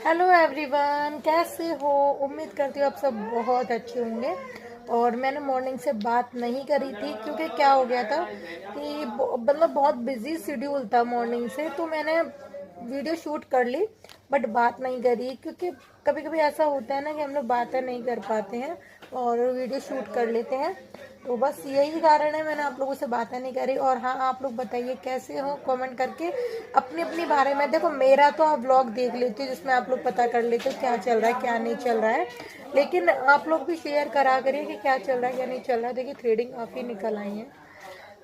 Hello everyone, कैसे हो? उम्मीद करती हूँ आप सब बहुत अच्छे होंगे। और मैंने मॉर्निंग से बात नहीं करी थी क्योंकि क्या हो गया था कि मतलब बहुत बिजी शेड्यूल था मॉर्निंग से, तो मैंने वीडियो शूट कर ली बट बात नहीं करी क्योंकि कभी कभी ऐसा होता है ना कि हम लोग बातें नहीं कर पाते हैं और वीडियो शूट कर लेते हैं। तो बस यही कारण है मैंने आप लोगों से बातें नहीं करी। और हाँ, आप लोग बताइए कैसे हो, कमेंट करके अपनी अपनी बारे में। देखो, मेरा तो आप व्लॉग देख लेते हो जिसमें आप लोग पता कर लेते हो क्या चल रहा है क्या नहीं चल रहा है, लेकिन आप लोग भी शेयर करा करिए कि क्या चल रहा है क्या नहीं चल रहा है। देखिए, थ्रेडिंग काफ़ी निकल आई है,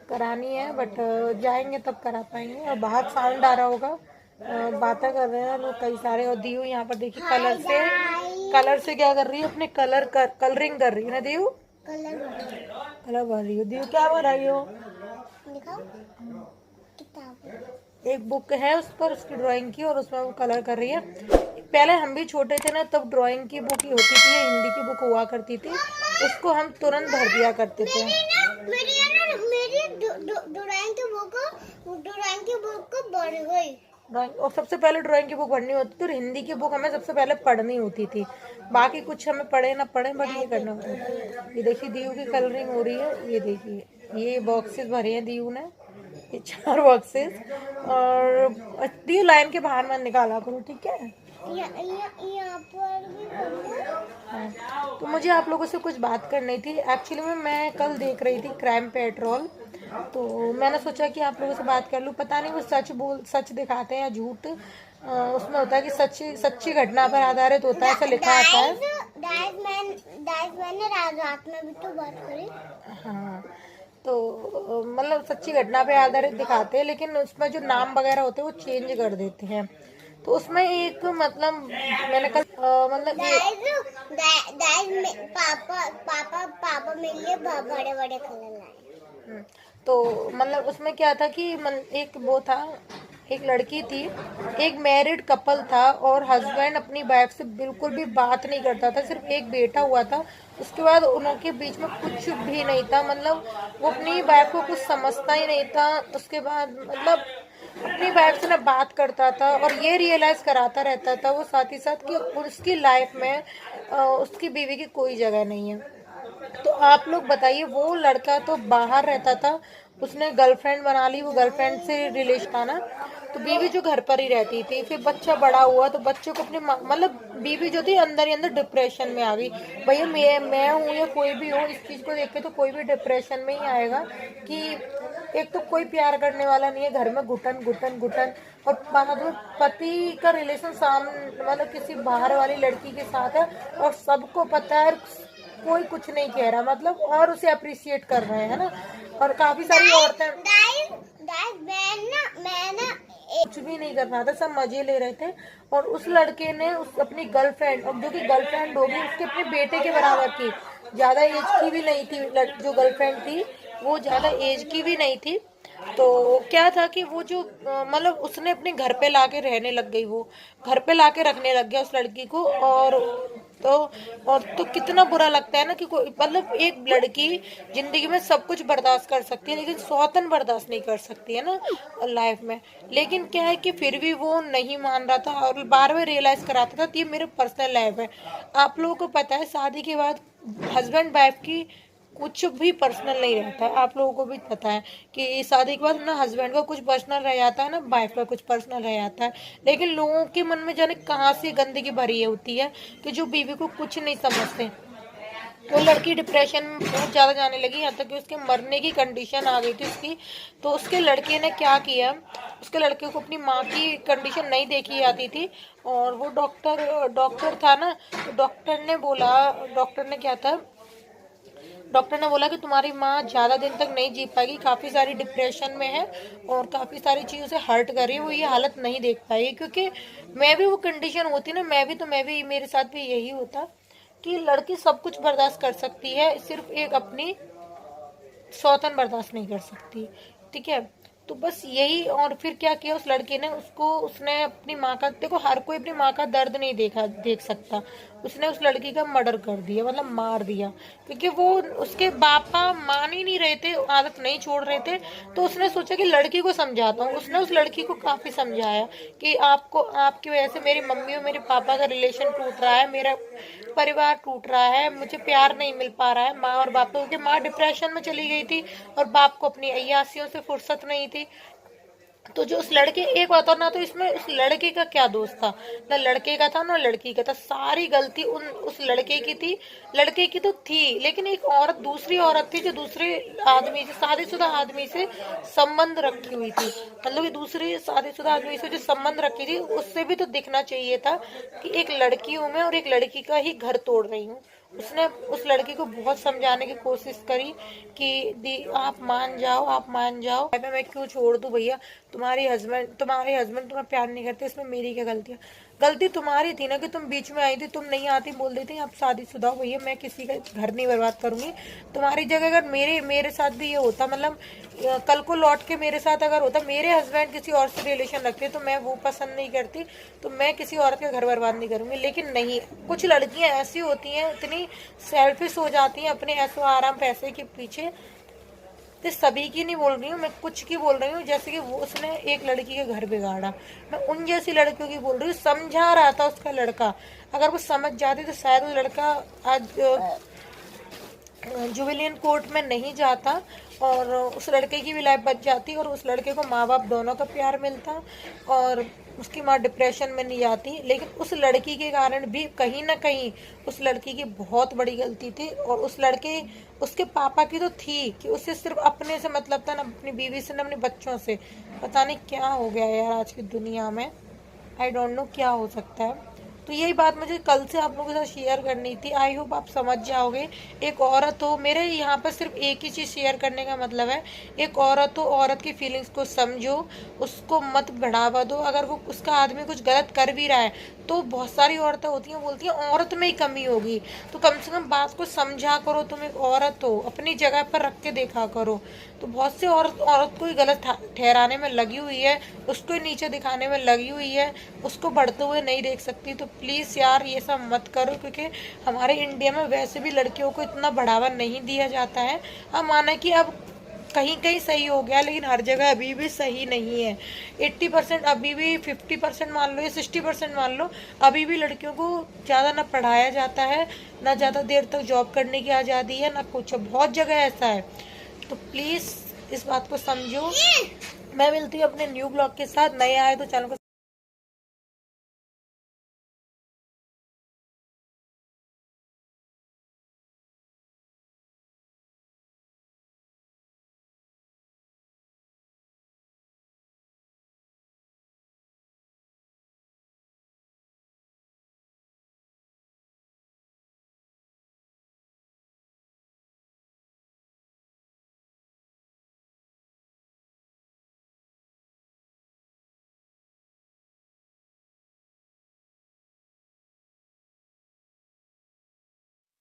करानी है बट जाएंगे तब करा पाएंगे। और बाहर साउंड आ रहा होगा, बातें कर रहे हैं लोग कई सारे। और दीयू यहाँ पर देखिए कलर से क्या कर रही है, अपने कलरिंग कर रही है ना दीयू। कलर भर रही हो दीयू, क्या भर रही हो? एक बुक है उस पर उसकी ड्राइंग की और उसमें वो कलर कर रही है। पहले हम भी छोटे थे ना, तब ड्राइंग की बुक ही होती थी, हिंदी की बुक हुआ करती थी, उसको हम तुरंत भर दिया करते थे। ड्राइंग, और सबसे पहले ड्राइंग की बुक पढ़नी होती थी और हिंदी की बुक हमें सबसे पहले पढ़नी होती थी। बाकी कुछ हमें पढ़े ना पढ़े बट ये करना होता था। ये देखिए दीयू की कलरिंग हो रही है, ये देखिए ये बॉक्सेस भरे हैं दीयू ने, ये 4 बॉक्सेस। और दीयू लाइन के बाहर मत निकाला करो, ठीक है? यहाँ पर भी। हाँ, तो मुझे आप लोगों से कुछ बात करनी थी। एक्चुअली में मैं कल देख रही थी क्राइम पेट्रोल, तो मैंने सोचा कि आप लोगों से बात कर लूँ। पता नहीं वो सच दिखाते हैं या झूठ। उसमें होता है कि सच्ची घटना पर आधारित होता है, ऐसा लिखा आता है। मैंने रात में भी तो बात करी। हाँ, तो मतलब सच्ची घटना पे आधारित दिखाते हैं, लेकिन उसमें जो नाम वगैरह होते हैं वो चेंज कर देते हैं। तो उसमें एक मतलब मैंने कल मतलब पापा मेरे लिए बड़े बड़े कलर लाए। तो मतलब उसमें क्या था कि एक वो था, एक लड़की थी, एक मैरिड कपल था और हस्बैंड अपनी वाइफ से बिल्कुल भी बात नहीं करता था, सिर्फ एक बेटा हुआ था। उसके बाद उनके बीच में कुछ भी नहीं था, मतलब वो अपनी वाइफ को कुछ समझता ही नहीं था। उसके बाद मतलब अपनी वाइफ से ना बात करता था और ये रियलाइज कराता रहता था वो साथ ही साथ कि उसकी लाइफ में उसकी बीवी की कोई जगह नहीं है। तो आप लोग बताइए, वो लड़का तो बाहर रहता था, उसने गर्लफ्रेंड बना ली, वो गर्लफ्रेंड से रिलेशन था ना, तो बीवी जो घर पर ही रहती थी। फिर बच्चा बड़ा हुआ तो बच्चे को अपने मतलब बीवी जो थी अंदर ही अंदर डिप्रेशन में आ गई। भैया मैं हूँ या कोई भी हो, इस चीज को देख के तो कोई भी डिप्रेशन में ही आएगा कि एक तो कोई प्यार करने वाला नहीं है, घर में घुटन घुटन घुटन। और बाद में पति का रिलेशन मतलब किसी बाहर वाली लड़की के साथ है और सबको पता है, कोई कुछ नहीं कह रहा मतलब, और उसे अप्रिशिएट कर रहे हैं ना। और काफी सारी औरतें कुछ भी नहीं कर रहा था, सब मजे ले रहे थे। और उस लड़के ने उस अपनी गर्लफ्रेंड, और जो कि गर्लफ्रेंड होगी उसके अपने बेटे के बराबर की, ज्यादा एज की भी नहीं थी, जो गर्लफ्रेंड थी वो ज्यादा एज की भी नहीं थी। तो क्या था कि वो जो मतलब उसने अपने घर पे लाके रहने लग गई, वो घर पे लाके रखने लग गया उस लड़की को। तो और तो कितना बुरा लगता है ना कि कोई मतलब एक लड़की जिंदगी में सब कुछ बर्दाश्त कर सकती है लेकिन सौतन बर्दाश्त नहीं कर सकती है ना लाइफ में। लेकिन क्या है कि फिर भी वो नहीं मान रहा था और बार बार रियलाइज कराता था कि ये मेरे पर्सनल लाइफ है। आप लोगों को पता है शादी के बाद हस्बैंड वाइफ की कुछ भी पर्सनल नहीं रहता है, आप लोगों को भी पता है कि शादी के बाद ना हस्बैंड का कुछ पर्सनल रह जाता है ना वाइफ का कुछ पर्सनल रह जाता है। लेकिन लोगों के मन में जाने कहाँ से गंदगी भरी होती है कि जो बीवी को कुछ नहीं समझते। तो लड़की डिप्रेशन में बहुत ज़्यादा जाने लगी, यहाँ तक कि उसके मरने की कंडीशन आ गई थी उसकी। तो उसके लड़के ने क्या किया, उसके लड़के को अपनी माँ की कंडीशन नहीं देखी जाती थी और वो डॉक्टर था ना, तो डॉक्टर ने बोला कि तुम्हारी माँ ज़्यादा दिन तक नहीं जी पाएगी, काफ़ी सारी डिप्रेशन में है और काफ़ी सारी चीज़ों से हर्ट कर रही है, वो ये हालत नहीं देख पाएगी। क्योंकि मैं भी वो कंडीशन होती ना, मैं भी मेरे साथ भी यही होता कि लड़की सब कुछ बर्दाश्त कर सकती है, सिर्फ एक अपनी सौतन बर्दाश्त नहीं कर सकती, ठीक है? तो बस यही। और फिर क्या किया उस लड़के ने, उसने अपनी माँ का, देखो हर कोई अपनी माँ का दर्द नहीं देख सकता, उसने उस लड़की का मर्डर कर दिया, मतलब मार दिया, क्योंकि वो उसके पापा मान ही नहीं रहे थे, आदत नहीं छोड़ रहे थे। तो उसने सोचा कि लड़की को समझाता हूँ। उसने उस लड़की को काफी समझाया कि आपको, आपकी वजह से मेरी मम्मी और मेरे पापा का रिलेशन टूट रहा है, मेरा परिवार टूट रहा है, मुझे प्यार नहीं मिल पा रहा है माँ और बाप को, क्योंकि माँ डिप्रेशन में चली गई थी और बाप को अपनी अय्यासियों से फुर्सत नहीं थी। तो जो उस लड़के, एक बात और ना, तो इसमें उस लड़के का क्या दोष था, ना लड़के का था ना लड़की का था, सारी गलती उस लड़के की थी। लड़के की तो थी, लेकिन एक औरत, दूसरी औरत थी जो दूसरे आदमी से, शादीशुदा आदमी से संबंध रखी हुई थी, मतलब कि दूसरे शादीशुदा आदमी से जो संबंध रखी थी, उससे भी तो दिखना चाहिए था कि एक लड़की हूं मैं और एक लड़की का ही घर तोड़ रही हूँ। उसने उस लड़की को बहुत समझाने की कोशिश करी कि दी आप मान जाओ, आप मान जाओ, मैं क्यों छोड़ दूं भैया, तुम्हारे हस्बैंड तुम्हें प्यार नहीं करते, इसमें मेरी क्या गलती है। गलती तुम्हारी थी ना कि तुम बीच में आई थी, तुम नहीं आती, बोल देती आप शादीशुदा हो भैया, मैं किसी का घर नहीं बर्बाद करूंगी। तुम्हारी जगह अगर मेरे साथ भी ये होता, मतलब कल को लौट के मेरे साथ अगर होता, मेरे हस्बैंड किसी और से रिलेशन रखते तो मैं वो पसंद नहीं करती, तो मैं किसी औरत का घर बर्बाद नहीं करूंगी। लेकिन नहीं, कुछ लड़कियां ऐसी होती हैं, इतनी सेल्फिश हो जाती हैं अपने ऐसो आराम पैसे के पीछे। तो सभी की नहीं बोल रही हूँ मैं, कुछ की बोल रही हूँ, जैसे कि वो उसने एक लड़की के घर बिगाड़ा, मैं उन जैसी लड़कियों की बोल रही हूँ। समझा रहा था उसका लड़का, अगर वो समझ जाती तो शायद वो लड़का आज जुबिलियन कोर्ट में नहीं जाता और उस लड़के की भी लाइफ बच जाती और उस लड़के को माँ बाप दोनों का प्यार मिलता और उसकी माँ डिप्रेशन में नहीं जाती। लेकिन उस लड़की के कारण भी कहीं ना कहीं उस लड़की की बहुत बड़ी गलती थी और उस लड़के, उसके पापा की तो थी कि उसे सिर्फ अपने से मतलब था, ना अपनी बीवी से ना अपने बच्चों से। पता नहीं क्या हो गया यार आज की दुनिया में, आई डोंट नो क्या हो सकता है। तो यही बात मुझे कल से आप लोगों के साथ शेयर करनी थी, आई होप आप समझ जाओगे। एक औरत हो, मेरे यहाँ पर सिर्फ एक ही चीज़ शेयर करने का मतलब है, एक औरत हो, औरत की फीलिंग्स को समझो, उसको मत बढ़ावा दो। अगर वो उसका आदमी कुछ गलत कर भी रहा है तो बहुत सारी औरतें होती हैं बोलती हैं औरत में ही कमी होगी, तो कम से कम बात को समझा करो, तुम एक औरत हो, अपनी जगह पर रख के देखा करो। तो बहुत से औरत को ही गलत ठहराने में लगी हुई है, उसको ही नीचे दिखाने में लगी हुई है, उसको बढ़ते हुए नहीं देख सकती। तो प्लीज़ यार ये सब मत करो, क्योंकि हमारे इंडिया में वैसे भी लड़कियों को इतना बढ़ावा नहीं दिया जाता है। अब माना कि अब कहीं कहीं सही हो गया, लेकिन हर जगह अभी भी सही नहीं है। 80% अभी भी, 50% मान लो या 60% मान लो, अभी भी लड़कियों को ज़्यादा ना पढ़ाया जाता है, ना ज़्यादा देर तक जॉब करने की आज़ादी है, ना कुछ, बहुत जगह ऐसा है। तो प्लीज़ इस बात को समझो। मैं मिलती हूँ अपने न्यू ब्लॉग के साथ, नए आए तो चैनल को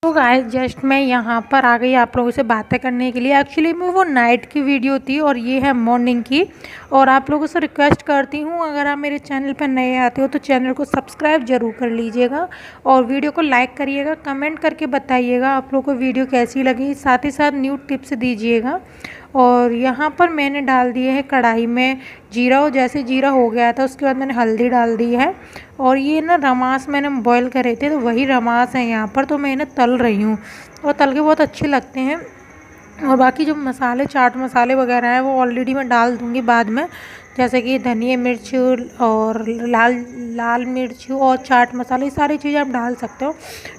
तो गाइस जस्ट मैं यहाँ पर आ गई आप लोगों से बातें करने के लिए। एक्चुअली में वो नाइट की वीडियो थी और ये है मॉर्निंग की। और आप लोगों से रिक्वेस्ट करती हूँ, अगर आप मेरे चैनल पर नए आते हो तो चैनल को सब्सक्राइब ज़रूर कर लीजिएगा और वीडियो को लाइक करिएगा, कमेंट करके बताइएगा आप लोगों को वीडियो कैसी लगी, साथ ही साथ न्यू टिप्स दीजिएगा। और यहाँ पर मैंने डाल दिए है कढ़ाई में जीरा, और जैसे जीरा हो गया था उसके बाद मैंने हल्दी डाल दी है। और ये ना रमास मैंने बॉईल करे थे तो वही रमास है यहाँ पर, तो मैं इन्हें तल रही हूँ और तल के बहुत अच्छे लगते हैं। और बाकी जो मसाले, चाट मसाले वगैरह हैं वो ऑलरेडी मैं डाल दूँगी बाद में, जैसे कि धनिया मिर्च और लाल मिर्च और चाट मसाले, ये सारी चीज़ें आप डाल सकते हो।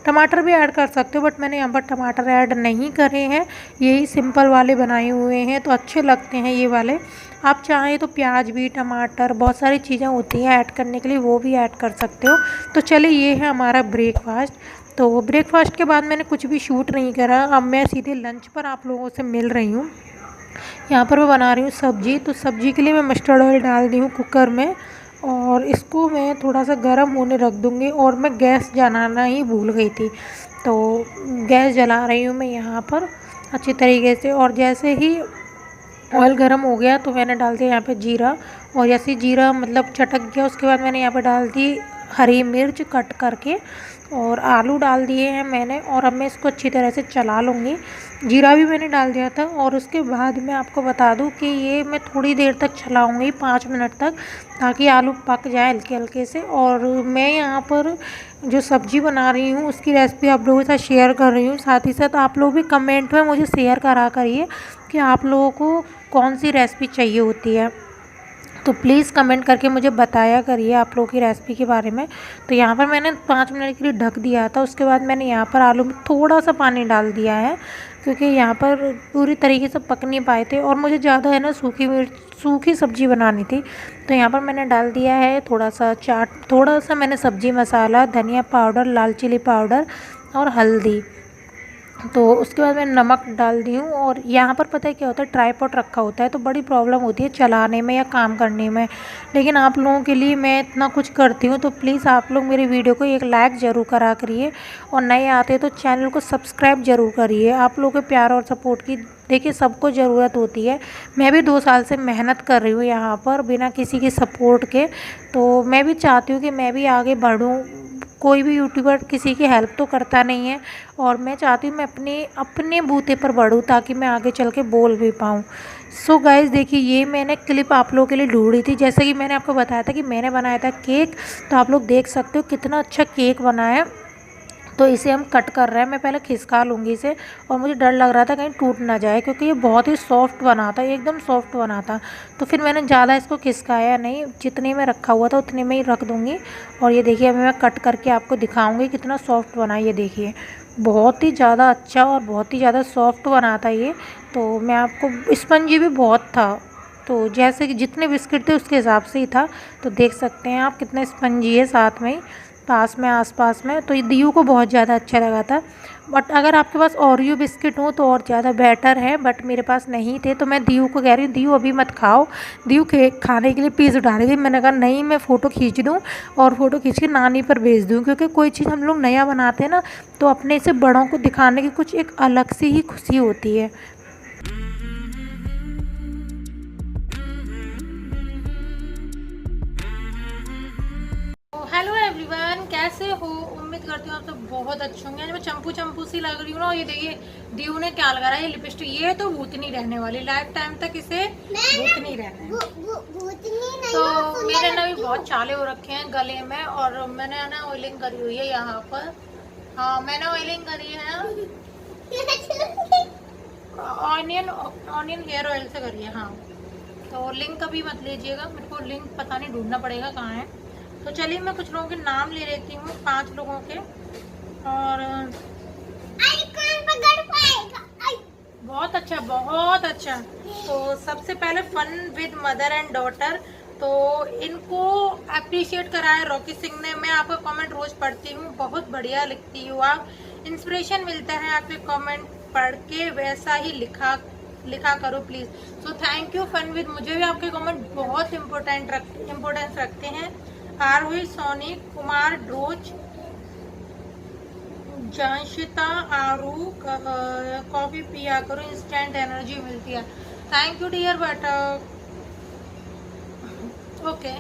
टमाटर भी ऐड कर सकते हो बट मैंने यहाँ पर टमाटर ऐड नहीं करे हैं, यही सिंपल वाले बनाए हुए हैं तो अच्छे लगते हैं ये वाले। आप चाहें तो प्याज भी, टमाटर, बहुत सारी चीज़ें होती हैं ऐड करने के लिए, वो भी ऐड कर सकते हो। तो चलिए ये है हमारा ब्रेकफास्ट। तो ब्रेकफास्ट के बाद मैंने कुछ भी शूट नहीं करा, अब मैं सीधे लंच पर आप लोगों से मिल रही हूँ। यहाँ पर मैं बना रही हूँ सब्जी, तो सब्जी के लिए मैं मस्टर्ड ऑयल डाल दी हूँ कुकर में और इसको मैं थोड़ा सा गर्म होने रख दूँगी। और मैं गैस जलाना ही भूल गई थी, तो गैस जला रही हूँ मैं यहाँ पर अच्छी तरीके से। और जैसे ही ऑयल गर्म हो गया तो मैंने डाल दिया यहाँ पे जीरा, और जैसे जीरा मतलब चटक गया उसके बाद मैंने यहाँ पे डाल दी हरी मिर्च कट करके, और आलू डाल दिए हैं मैंने। और अब मैं इसको अच्छी तरह से चला लूँगी। जीरा भी मैंने डाल दिया था, और उसके बाद मैं आपको बता दूं कि ये मैं थोड़ी देर तक चलाऊँगी 5 मिनट तक, ताकि आलू पक जाए हल्के हल्के से। और मैं यहाँ पर जो सब्ज़ी बना रही हूँ उसकी रेसिपी आप लोगों के साथ शेयर कर रही हूँ। साथ ही साथ आप लोग भी कमेंट में मुझे शेयर करा करिए कि आप लोगों को कौन सी रेसिपी चाहिए होती है, तो प्लीज़ कमेंट करके मुझे बताया करिए आप लोगों की रेसिपी के बारे में। तो यहाँ पर मैंने 5 मिनट के लिए ढक दिया था। उसके बाद मैंने यहाँ पर आलू में थोड़ा सा पानी डाल दिया है, क्योंकि यहाँ पर पूरी तरीके से पक नहीं पाए थे और मुझे ज़्यादा है ना सूखी सब्ज़ी बनानी थी। तो यहाँ पर मैंने डाल दिया है थोड़ा सा मैंने सब्ज़ी मसाला, धनिया पाउडर, लाल चिली पाउडर और हल्दी। तो उसके बाद मैंने नमक डाल दी हूँ। और यहाँ पर पता है क्या होता है, ट्राईपॉड रखा होता है तो बड़ी प्रॉब्लम होती है चलाने में या काम करने में, लेकिन आप लोगों के लिए मैं इतना कुछ करती हूँ। तो प्लीज़ आप लोग मेरी वीडियो को एक लाइक ज़रूर करा करिए, और नए आते तो चैनल को सब्सक्राइब ज़रूर करिए। आप लोगों के प्यार और सपोर्ट की देखिए सबको ज़रूरत होती है। मैं भी 2 साल से मेहनत कर रही हूँ यहाँ पर बिना किसी के सपोर्ट के, तो मैं भी चाहती हूँ कि मैं भी आगे बढ़ूँ। कोई भी यूट्यूबर किसी की हेल्प तो करता नहीं है, और मैं चाहती हूँ मैं अपने बूते पर बढ़ूँ ताकि मैं आगे चल के बोल भी पाऊँ। सो गाइज़ देखिए, ये मैंने क्लिप आप लोगों के लिए ढूंढी थी। जैसे कि मैंने आपको बताया था कि मैंने बनाया था केक, तो आप लोग देख सकते हो कितना अच्छा केक बना है। तो इसे हम कट कर रहे हैं। मैं पहले खिसका लूँगी इसे, और मुझे डर लग रहा था कहीं टूट ना जाए, क्योंकि ये बहुत ही सॉफ्ट बना था, एकदम सॉफ्ट बना था। तो फिर मैंने ज़्यादा इसको खिसकाया नहीं, जितने में रखा हुआ था उतने में ही रख दूँगी। और ये देखिए अभी मैं कट करके आपको दिखाऊँगी कितना सॉफ्ट बना। ये देखिए बहुत ही ज़्यादा अच्छा और बहुत ही ज़्यादा सॉफ्ट बना था ये। तो मैं आपको स्पंजी भी बहुत था, तो जैसे कि जितने बिस्किट थे उसके हिसाब से ही था। तो देख सकते हैं आप कितना स्पंजी है, साथ में ही आसपास में। तो ये दीयू को बहुत ज़्यादा अच्छा लगा था। बट अगर आपके पास ओरियो बिस्किट हो तो और ज़्यादा बेटर है, बट मेरे पास नहीं थे। तो मैं दीयू को कह रही हूँ दीयू अभी मत खाओ। दीयू खाने के लिए पीस उठा रही थी। मैंने कहा नहीं, मैं फ़ोटो खींच दूँ और फ़ोटो खींच के नानी पर भेज दूँ, क्योंकि कोई चीज़ हम लोग नया बनाते हैं ना, तो अपने से बड़ों को दिखाने की कुछ एक अलग सी ही खुशी होती है। हेलो एवरीवन, कैसे हो? उम्मीद करती हूँ आप सब बहुत अच्छे होंगे। आज मैं चंपू सी लग रही हूँ ना। ये देखिए दीयू ने क्या लगा रहा है, ये लिपस्टिक। ये तो भूतनी रहने वाली, लाइफ टाइम तक इसे भूतनी रहना है। तो मेरे ना भी बहुत चाले हो रखे हैं गले में, और मैंने ना ऑयलिंग करी हुई है यहाँ पर। हाँ, मैंने ऑयलिंग करी है ऑनियन हेयर ऑयल से करी है। हाँ, तो लिंक कभी मत लीजिएगा, मेरे को लिंक पता नहीं, ढूंढना पड़ेगा कहाँ है। तो चलिए मैं कुछ लोगों के नाम ले लेती हूँ, 5 लोगों के। और बहुत अच्छा, बहुत अच्छा। तो सबसे पहले fun with mother and daughter, तो इनको अप्रिशिएट करा है रॉकी सिंह ने। मैं आपका कमेंट रोज पढ़ती हूँ, बहुत बढ़िया लिखती हूँ आप, इंस्पिरेशन मिलता है आपके कमेंट पढ़ के, वैसा ही लिखा करो please. So thank you fun with. मुझे भी आपके कमेंट बहुत इम्पोर्टेंस रखते हैं। आरोही सोनी, कुमार ड्रोज, जानशिता आरू, कॉफी पिया करो, इंस्टेंट एनर्जी मिलती है। थैंक यू डियर बटक। Okay.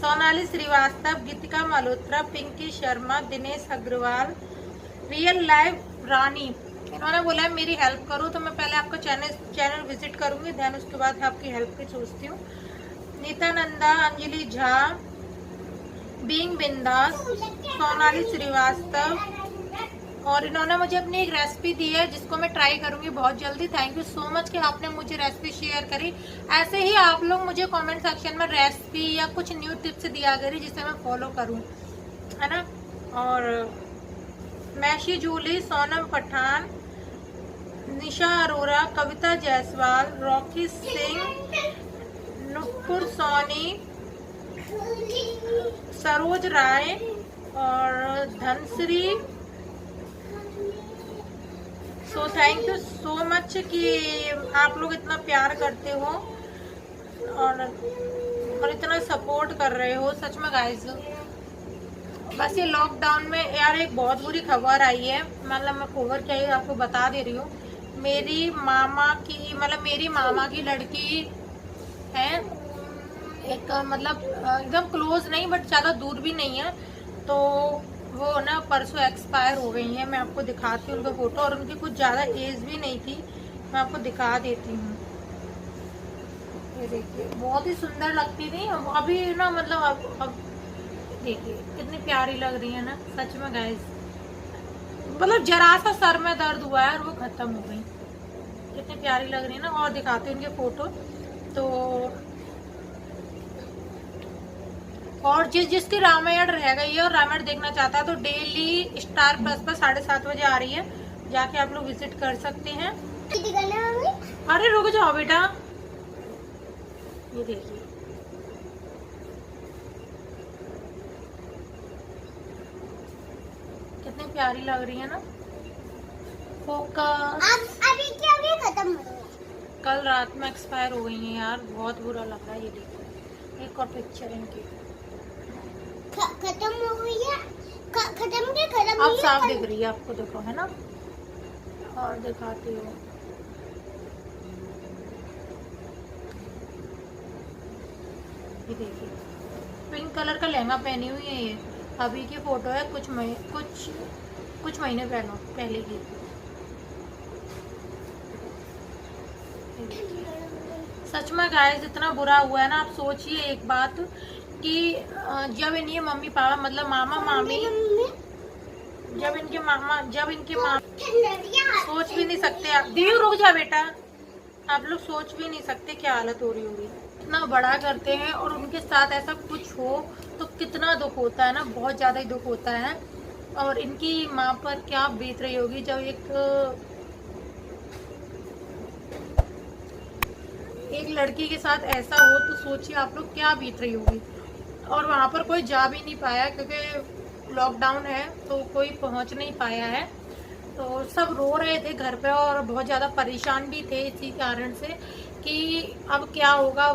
Sonali Srivastava, Geetika Malhotra, Pinky Sharma, Dinesh Agarwal, real life Rani. इन्होंने बोला है मेरी हेल्प करो, तो मैं पहले आपका चैनल विजिट करूंगी, देन उसके बाद आपकी हेल्प की सोचती हूँ। नित्यानंदा, अंजलि झा, बीइंग बिंदास, सोनाली श्रीवास्तव। और इन्होंने मुझे अपनी एक रेसिपी दी है जिसको मैं ट्राई करूंगी बहुत जल्दी। थैंक यू सो मच कि आपने मुझे रेसिपी शेयर करी। ऐसे ही आप लोग मुझे कमेंट सेक्शन में रेसिपी या कुछ न्यू टिप्स दिया करिए जिसे मैं फॉलो करूं, है ना। और मैशी जूली, सोनम पठान, निशा अरोरा, कविता जायसवाल, रॉकी सिंह, नुपुर सोनी, सरोज राय और धनश्री। सो थैंक यू सो मच कि आप लोग इतना प्यार करते हो और इतना सपोर्ट कर रहे हो, सच में गाइस। बस ये लॉकडाउन में यार एक बहुत बुरी खबर आई है, मतलब मैं खबर क्या ही आपको बता दे रही हूँ। मेरी मामा की मतलब मेरी मामा की लड़की है, एक मतलब एकदम क्लोज नहीं बट ज़्यादा दूर भी नहीं है। तो वो ना परसों एक्सपायर हो गई हैं। मैं आपको दिखाती हूँ उनका फोटो, और उनकी कुछ ज़्यादा एज भी नहीं थी। मैं आपको दिखा देती हूँ, ये देखिए बहुत ही सुंदर लगती थी। अभी ना मतलब अब देखिए कितनी प्यारी लग रही है ना, सच में गाइस। मतलब जरा सा सर में दर्द हुआ है और वो खत्म हो गई। कितनी प्यारी लग रही है ना। और दिखाती हूँ उनके फोटो। तो और जिसकी रामायण रह गई है और रामायण देखना चाहता है तो डेली स्टार प्लस पर 7:30 बजे आ रही है, जाके आप लोग विजिट कर सकते हैं। अरे रुक जाओ बेटा, ये देखिए कितनी प्यारी लग रही है ना। फोकस अभी क्या भी खत्म हो गया। कल रात में एक्सपायर हो गई है यार, बहुत बुरा लग रहा है। ये देखो एक और पिक्चर इनकी खत्म हो गई है। खत्म अब साफ दिख रही है आपको, देखो है ना। और दिखाती हूँ, ये देखिए पिंक कलर का लहंगा पहनी हुई है। ये अभी की फोटो है, कुछ महीने पहले की। सच में गाइस इतना बुरा हुआ है ना। आप सोचिए एक बात कि जब इनके मम्मी पापा मतलब मामा मामी, जब इनके मामा सोच भी नहीं सकते आप। दीदी रुक जा बेटा, आप लोग सोच भी नहीं सकते क्या हालत हो रही होगी। इतना बड़ा करते हैं और उनके साथ ऐसा कुछ हो तो कितना दुख होता है ना, बहुत ज्यादा ही दुख होता है। और इनकी माँ पर क्या बीत रही होगी जब एक लड़की के साथ ऐसा हो, तो सोचिए आप लोग क्या बीत रही होगी। और वहाँ पर कोई जा भी नहीं पाया क्योंकि लॉकडाउन है, तो कोई पहुँच नहीं पाया है। तो सब रो रहे थे घर पे और बहुत ज़्यादा परेशान भी थे इसी कारण से कि अब क्या होगा।